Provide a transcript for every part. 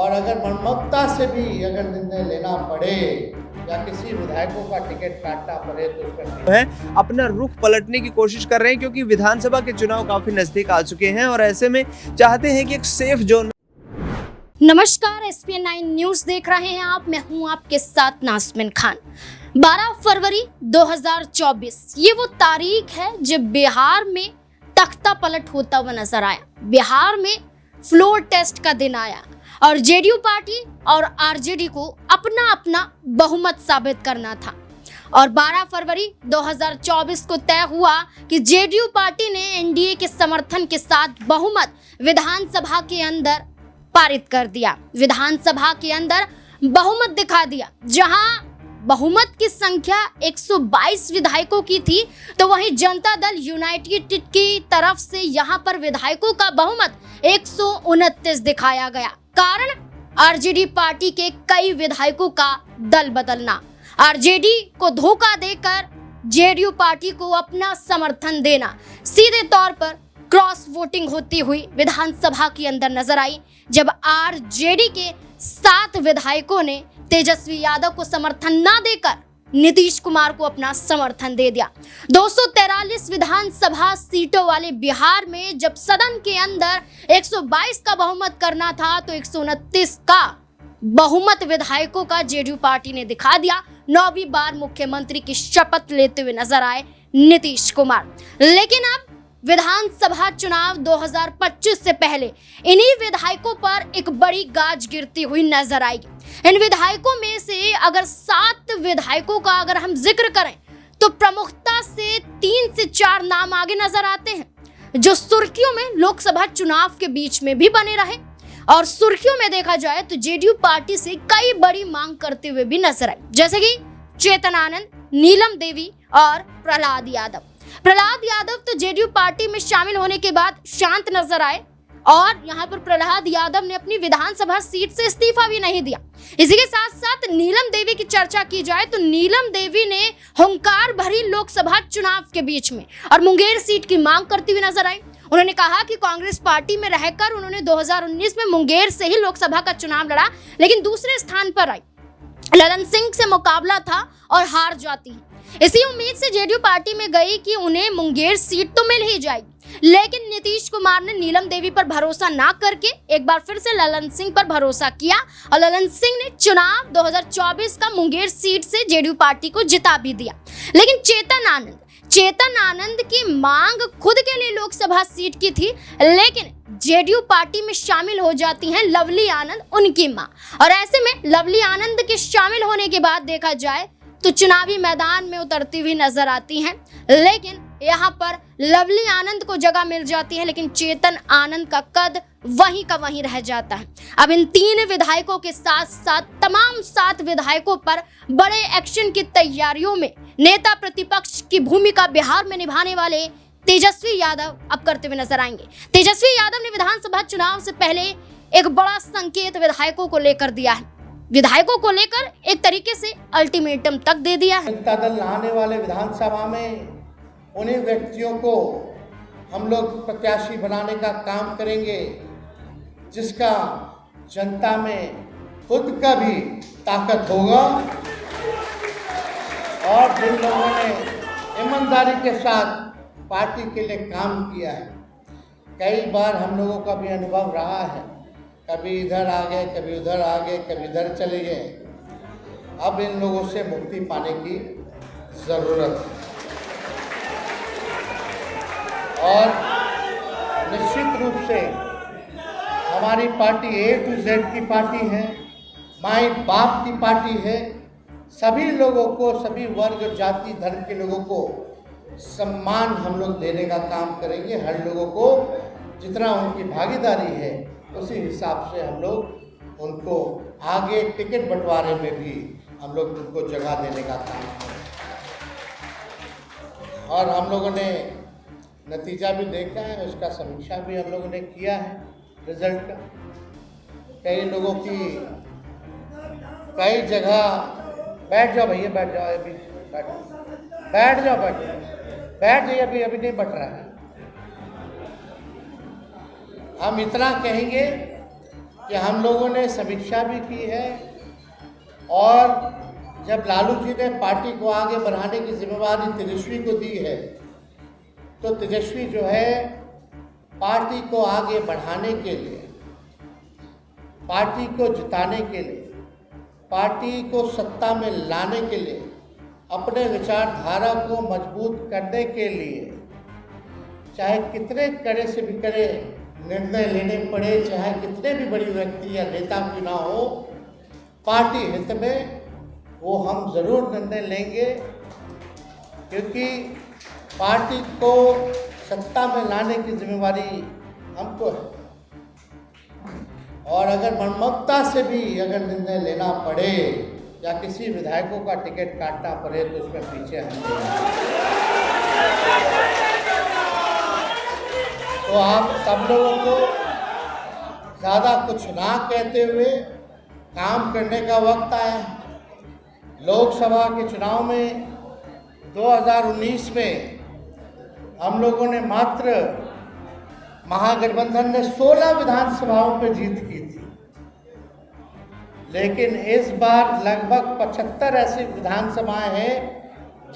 और अगर मनमौखता से भी अगर निर्णय लेना पड़े या किसी विधायकों का टिकट काटना पड़े तो उसका है अपना रुख पलटने की कोशिश कर रहे हैं, क्योंकि विधानसभा के चुनाव काफी नजदीक आ चुके हैं और ऐसे में चाहते हैं कि एक सेफ जोन। नमस्कार, SPN9 न्यूज देख रहे हैं आप। मैं हूं आपके साथ नाज़मीन खान। 12 फरवरी 2024 ये वो तारीख है जब बिहार में तख्ता पलट होता हुआ नजर आया। बिहार में फ्लोर टेस्ट का दिन आया और जेडीयू पार्टी और आरजेडी को अपना अपना बहुमत साबित करना था। और 12 फरवरी 2024 को तय हुआ कि जेडीयू पार्टी ने एनडीए के समर्थन के साथ बहुमत विधानसभा के अंदर पारित कर दिया। विधानसभा के अंदर बहुमत दिखा दिया। जहां बहुमत की संख्या 122 विधायकों की थी, तो वहीं जनता दल यूनाइटेड की तरफ से यहां पर विधायकों का बहुमत 129 दिखाया गया। कारण आरजेडी पार्टी के कई विधायकों का दल बदलना, आरजेडी को धोखा देकर जेडीयू पार्टी को अपना समर्थन देना, सीधे तौर पर क्रॉस वोटिंग होती हुई विधानसभा के अंदर नजर आई, जब आरजेडी के 7 विधायकों ने तेजस्वी यादव को समर्थन न देकर नीतीश कुमार को अपना समर्थन दे दिया। 243 विधानसभा सीटों वाले बिहार में जब सदन के अंदर 122 का बहुमत करना था, तो 129 का बहुमत विधायकों का जेडीयू पार्टी ने दिखा दिया। 9वीं बार मुख्यमंत्री की शपथ लेते हुए नजर आए नीतीश कुमार। लेकिन अब विधानसभा चुनाव 2025 से पहले इन्हीं विधायकों पर एक बड़ी गाज गिरती हुई नजर आएगी। इन विधायकों में से अगर 7 विधायकों का अगर हम जिक्र करें, तो प्रमुखता से 3 से 4 नाम आगे नजर आते हैं, जो सुर्खियों में लोकसभा चुनाव के बीच में भी बने रहे। और सुर्खियों में देखा जाए तो जेडीयू पार्टी से कई बड़ी मांग करते हुए भी नजर आए, जैसे कि चेतन आनंद, नीलम देवी और प्रहलाद यादव। प्रहलाद यादव तो जेडीयू पार्टी में शामिल होने के बाद शांत नजर आए और यहां पर प्रहलाद यादव ने अपनी विधानसभा सीट से इस्तीफा भी नहीं दिया। इसी के साथ साथ नीलम देवी की चर्चा की जाए तो नीलम देवी ने हुंकार भरी लोकसभा चुनाव के बीच में और मुंगेर सीट की मांग करती हुई नजर आई। उन्होंने कहा कि कांग्रेस पार्टी में रहकर उन्होंने 2019 में मुंगेर से ही लोकसभा का चुनाव लड़ा, लेकिन दूसरे स्थान पर आई। ललन सिंह से मुकाबला था और हार जाती है। इसी उम्मीद से जेडीयू पार्टी में गई कि उन्हें मुंगेर सीट तो मिल ही जाएगी, लेकिन नीतीश कुमार ने नीलम देवी पर भरोसा ना करके एक बार फिर से ललन सिंह पर भरोसा किया और ललन सिंह ने चुनाव 2024 का मुंगेर सीट से जेडीयू पार्टी को जिता भी दिया। लेकिन चेतन आनंद की मांग खुद के लिए लोकसभा सीट की थी, लेकिन जेडीयू पार्टी में शामिल हो जाती हैं लवली आनंद, उनकी मां। और ऐसे में लवली आनंद के शामिल होने के बाद देखा जाए तो चुनावी मैदान में उतरती हुई नजर आती हैं, लेकिन यहाँ पर लवली आनंद को जगह मिल जाती है, लेकिन चेतन आनंद का कद वहीं का वहीं रह जाता है। अब इन 3 विधायकों के साथ साथ तमाम 7 विधायकों पर बड़े एक्शन की तैयारियों में नेता प्रतिपक्ष की भूमिका बिहार में निभाने वाले तेजस्वी यादव अब करते हुए नजर आएंगे। तेजस्वी यादव ने विधानसभा चुनाव से पहले एक बड़ा संकेत विधायकों को लेकर दिया है। विधायकों को लेकर एक तरीके से अल्टीमेटम तक दे दिया है। जनता दल आने वाले विधानसभा में उन्हीं व्यक्तियों को हम लोग प्रत्याशी बनाने का काम करेंगे जिसका जनता में खुद का भी ताकत होगा और जिन लोगों ने ईमानदारी के साथ पार्टी के लिए काम किया है। कई बार हम लोगों का भी अनुभव रहा है, कभी इधर आ गए, कभी उधर आ गए, कभी इधर चले गए। अब इन लोगों से मुक्ति पाने की ज़रूरत है और निश्चित रूप से हमारी पार्टी A to Z की पार्टी है, माई बाप की पार्टी है। सभी लोगों को, सभी वर्ग, जाति, धर्म के लोगों को सम्मान हम लोग देने का काम करेंगे। हर लोगों को जितना उनकी भागीदारी है उसी हिसाब से हम लोग उनको आगे टिकट बंटवारे में भी हम लोग उनको जगह देने का काम करें। और हम लोगों ने नतीजा भी देखा है, उसका समीक्षा भी हम लोगों ने किया है रिजल्ट का। कई लोगों की कई जगह बैठ जाओ भैया, बैठ जाओ, अभी बैठ जाओ, बैठ जाइए, अभी नहीं बैठ रहा है। हम इतना कहेंगे कि हम लोगों ने समीक्षा भी की है और जब लालू जी ने पार्टी को आगे बढ़ाने की जिम्मेवारी तेजस्वी को दी है तो तेजस्वी जो है पार्टी को आगे बढ़ाने के लिए, पार्टी को जिताने के लिए, पार्टी को सत्ता में लाने के लिए, अपने विचारधारा को मजबूत करने के लिए चाहे कितने कड़े से भी कड़े निर्णय लेने पड़े, चाहे कितने भी बड़ी व्यक्ति या नेता भी ना हो, पार्टी हित में वो हम ज़रूर निर्णय लेंगे, क्योंकि पार्टी को सत्ता में लाने की जिम्मेवारी हमको है। और अगर मनमत्ता से भी अगर निर्णय लेना पड़े या किसी विधायकों का टिकट काटना पड़े तो उसमें पीछे हम नहीं। तो आप सब लोगों को ज़्यादा कुछ ना कहते हुए काम करने का वक्त आया है। लोकसभा के चुनाव में 2019 में हम लोगों ने मात्र महागठबंधन ने 16 विधानसभाओं पर जीत की थी, लेकिन इस बार लगभग 75 ऐसी विधानसभाएं हैं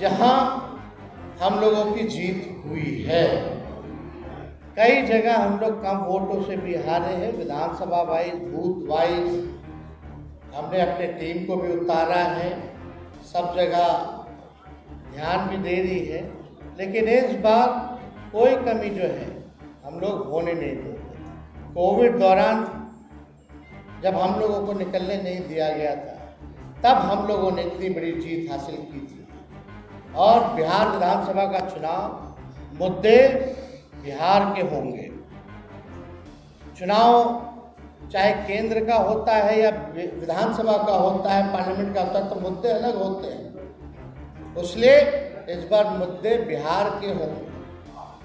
जहां हम लोगों की जीत हुई है। कई जगह हम लोग कम वोटों से भी हारे हैं। विधानसभा वाइज, बूथ वाइज हमने अपने टीम को भी उतारा है, सब जगह ध्यान भी दे रही है, लेकिन इस बार कोई कमी जो है हम लोग होने नहीं देते। कोविड दौरान जब हम लोगों को निकलने नहीं दिया गया था, तब हम लोगों ने इतनी बड़ी जीत हासिल की थी। और बिहार विधानसभा का चुनाव मुद्दे बिहार के होंगे। चुनाव चाहे केंद्र का होता है या विधानसभा का होता है, पार्लियामेंट का होता है, तो मुद्दे अलग होते हैं। इसलिए इस बार मुद्दे बिहार के होंगे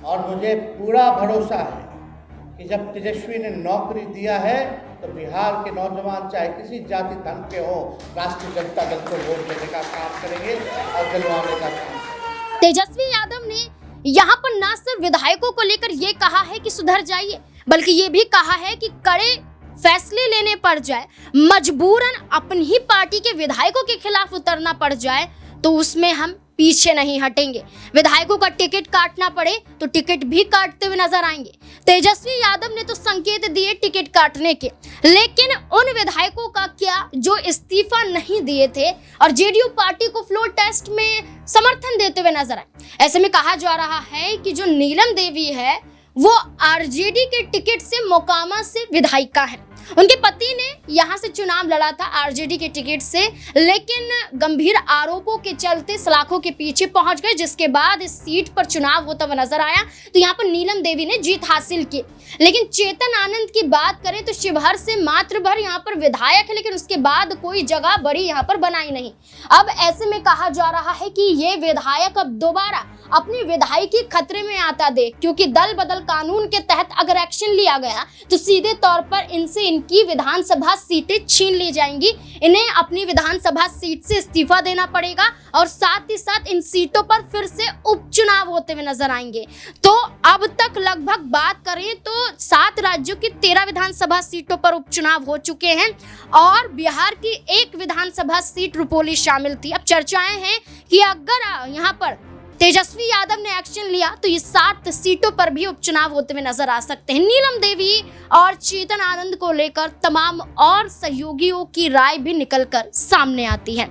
और मुझे पूरा भरोसा है कि जब तेजस्वी ने नौकरी दिया है तो बिहार के नौजवान चाहे किसी जाति धर्म के हो, राष्ट्रीय जनता दल को वोट देने का काम करेंगे और दिलवाने का काम। तेजस्वी यादव ने यहाँ पर न सिर्फ विधायकों को लेकर ये कहा है कि सुधर जाइए, बल्कि ये भी कहा है कि कड़े फैसले लेने पड़ जाए, मजबूरन अपनी ही पार्टी के विधायकों के खिलाफ उतरना पड़ जाए तो उसमें हम पीछे नहीं हटेंगे। विधायकों का टिकट काटना पड़े तो टिकट भी काटते हुए नजर आएंगे। तेजस्वी यादव ने तो संकेत दिए टिकट काटने के, लेकिन उन विधायकों का क्या जो इस्तीफा नहीं दिए थे और जेडीयू पार्टी को फ्लोर टेस्ट में समर्थन देते हुए नजर आए। ऐसे में कहा जा रहा है कि जो नीलम देवी है वो आरजेडी के टिकट से मोकामा से विधायिका है। उनके पति ने यहां से चुनाव लड़ा था आरजेडी के टिकट से, लेकिन गंभीर आरोपों के चलते सलाखों के पीछे पहुंच गए, जिसके बाद इस सीट पर चुनाव होता हुआ नजर आया तो यहां पर नीलम देवी ने जीत हासिल की। लेकिन चेतन आनंद की बात करें तो शिवहर से मात्र भर यहाँ पर विधायक है, लेकिन उसके बाद कोई जगह बड़ी यहाँ पर बनाई नहीं। अब ऐसे में कहा जा रहा है कि ये विधायक अब दोबारा अपनी विधायकी खतरे में आता देख, क्योंकि दल बदल कानून के तहत अगर एक्शन लिया गया तो सीधे तौर पर इनसे इनकी विधानसभा सीटें छीन ली जाएंगी। इन्हें अपनी विधानसभा सीट से इस्तीफा देना पड़ेगा और साथ ही साथ इन सीटों पर फिर से उपचुनाव होते हुए नजर आएंगे। तो अब तक लगभग बात करें तो 7 राज्यों की 13 विधानसभा सीटों पर उपचुनाव हो चुके हैं और बिहार की 1 विधानसभा सीट रुपोली शामिल थी। अब चर्चाएं हैं कि अगर यहाँ पर तेजस्वी यादव ने एक्शन लिया तो ये 7 सीटों पर भी उपचुनाव होते हुए नजर आ सकते हैं। नीलम देवी और चेतन आनंद को लेकर तमाम और सहयोगियों की राय भी निकलकर सामने आती है।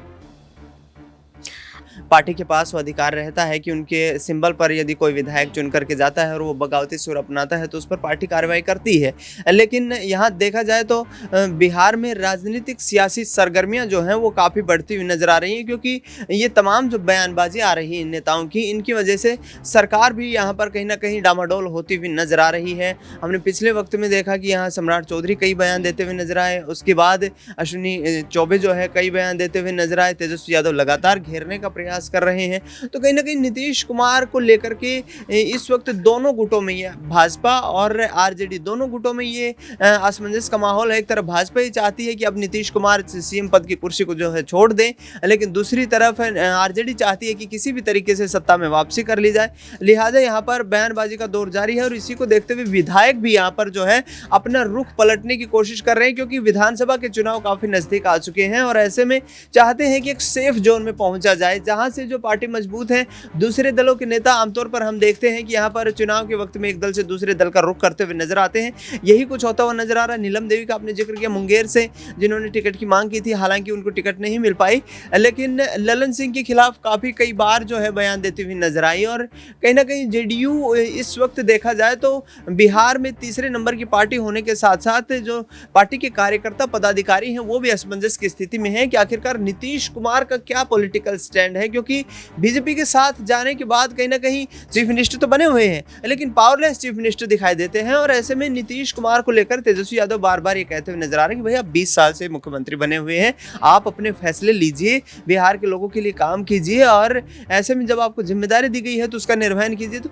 पार्टी के पास वो अधिकार रहता है कि उनके सिंबल पर यदि कोई विधायक चुन करके जाता है और वो बगावती सुर अपनाता है तो उस पर पार्टी कार्रवाई करती है। लेकिन यहाँ देखा जाए तो बिहार में राजनीतिक सियासी सरगर्मियाँ जो हैं वो काफ़ी बढ़ती हुई नज़र आ रही हैं, क्योंकि ये तमाम जो बयानबाजी आ रही है नेताओं की, इनकी वजह से सरकार भी यहाँ पर कहीं ना कहीं डामाडोल होती हुई नज़र आ रही है। हमने पिछले वक्त में देखा कि यहाँ सम्राट चौधरी कई बयान देते हुए नजर आए, उसके बाद अश्विनी चौबे जो है कई बयान देते हुए नजर आए। तेजस्वी यादव लगातार घेरने का प्रयास प्रयास कर रहे हैं। तो कहीं ना कहीं नीतीश कुमार को लेकर के इस वक्त दोनों गुटों में, ये भाजपा और आरजेडी दोनों गुटों में ये असमंजस का माहौल है। एक तरफ भाजपा ही चाहती है कि अब नीतीश कुमार सीएम पद की कुर्सी को जो है छोड़ दें, लेकिन दूसरी तरफ आरजेडी चाहती है कि किसी भी तरीके से सत्ता में वापसी कर ली जाए। लिहाजा यहाँ पर बयानबाजी का दौर जारी है और इसी को देखते हुए विधायक भी यहाँ पर जो है अपना रुख पलटने की कोशिश कर रहे हैं, क्योंकि विधानसभा के चुनाव काफी नजदीक आ चुके हैं और ऐसे में चाहते हैं कि एक सेफ जोन में पहुंचा जाए जहां से जो पार्टी मजबूत है। दूसरे दलों के नेता आमतौर पर हम देखते हैं कि यहाँ पर चुनाव के वक्त में एक दल से दूसरे दल का रुख करते हुए नजर आते हैं। यही कुछ होता हुआ नजर आ रहा है। नीलम देवी का आपने जिक्र किया, मुंगेर से जिन्होंने टिकट की मांग की थी, हालांकि उनको टिकट नहीं मिल पाई, लेकिन ललन सिंह के खिलाफ काफी कई बार जो है बयान देती हुई नजर आई। और कहीं ना कहीं जेडीयू इस वक्त देखा जाए तो बिहार में तीसरे नंबर की पार्टी होने के साथ साथ जो पार्टी के कार्यकर्ता पदाधिकारी हैं वो भी असमंजस की स्थिति में हैं कि आखिरकार नीतीश कुमार का क्या पॉलिटिकल स्टैंड है, क्योंकि बीजेपी के साथ जाने के बाद कहीं ना कहीं चीफ मिनिस्टर तो बने हुए हैं लेकिन पावरलेस चीफ मिनिस्टर दिखाई देते हैं। और ऐसे में नीतीश कुमार को लेकर तेजस्वी यादव बार बार ये कहते हुए नजर आ रहे हैं कि भैया 20 साल से मुख्यमंत्री बने हुए हैं, आप अपने फैसले लीजिए, बिहार के लोगों के लिए काम कीजिए और ऐसे में जब आपको जिम्मेदारी दी गई है तो उसका निर्वहन कीजिए। तो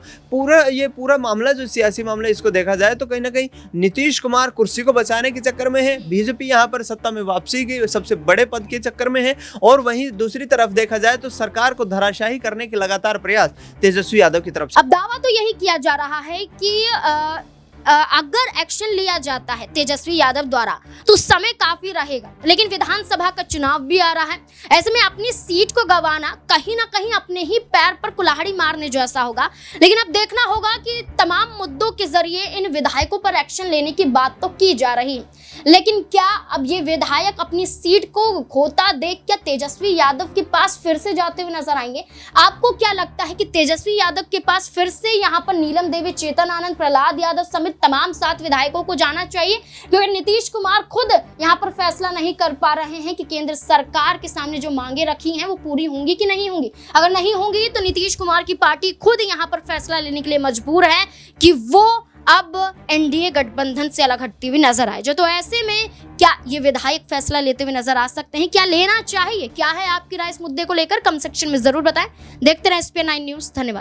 पूरा मामला जो सियासी मामला इसको देखा जाए तो कहीं ना कहीं नीतीश कुमार कुर्सी को बचाने के चक्कर में है, बीजेपी यहाँ पर सत्ता में वापसी के सबसे बड़े पद के चक्कर में है, और वहीं दूसरी तरफ देखा जाए तो सरकार को धराशायी करने के लगातार प्रयास तेजस्वी यादव की तरफ से। अब दावा तो यही किया जा रहा है कि अगर एक्शन लिया जाता है तेजस्वी यादव द्वारा तो समय काफी रहेगा, लेकिन विधानसभा का चुनाव भी आ रहा है। ऐसे में अपनी सीट को गंवाना कहीं ना कहीं अपने ही पैर पर कुल्हाड़ी मारने जैसा होगा। लेकिन अब देखना होगा कि तमाम मुद्दों के जरिए इन विधायकों पर एक्शन लेने की बात तो की जा रही है, लेकिन क्या अब ये विधायक अपनी सीट को खोता देख क्या तेजस्वी यादव के पास फिर से जाते हुए नजर आएंगे? आपको क्या लगता है कि तेजस्वी यादव के पास फिर से यहाँ पर नीलम देवी, चेतन आनंद, प्रहलाद यादव समेत तमाम 7 विधायकों को जाना चाहिए? क्योंकि नीतीश कुमार खुद यहाँ पर फैसला नहीं कर पा रहे हैं कि केंद्र सरकार के सामने जो मांगे रखी हैं वो पूरी होंगी कि नहीं होंगी। अगर नहीं होंगी तो नीतीश कुमार की पार्टी खुद यहाँ पर फैसला लेने के लिए मजबूर है कि वो अब एनडीए गठबंधन से अलग हटती हुई नजर आए। जो तो ऐसे में क्या ये विधायक फैसला लेते हुए नजर आ सकते हैं? क्या लेना चाहिए? क्या है आपकी राय इस मुद्दे को लेकर? कमेंट सेक्शन में जरूर बताएं। देखते रहें SPN9 न्यूज़। धन्यवाद।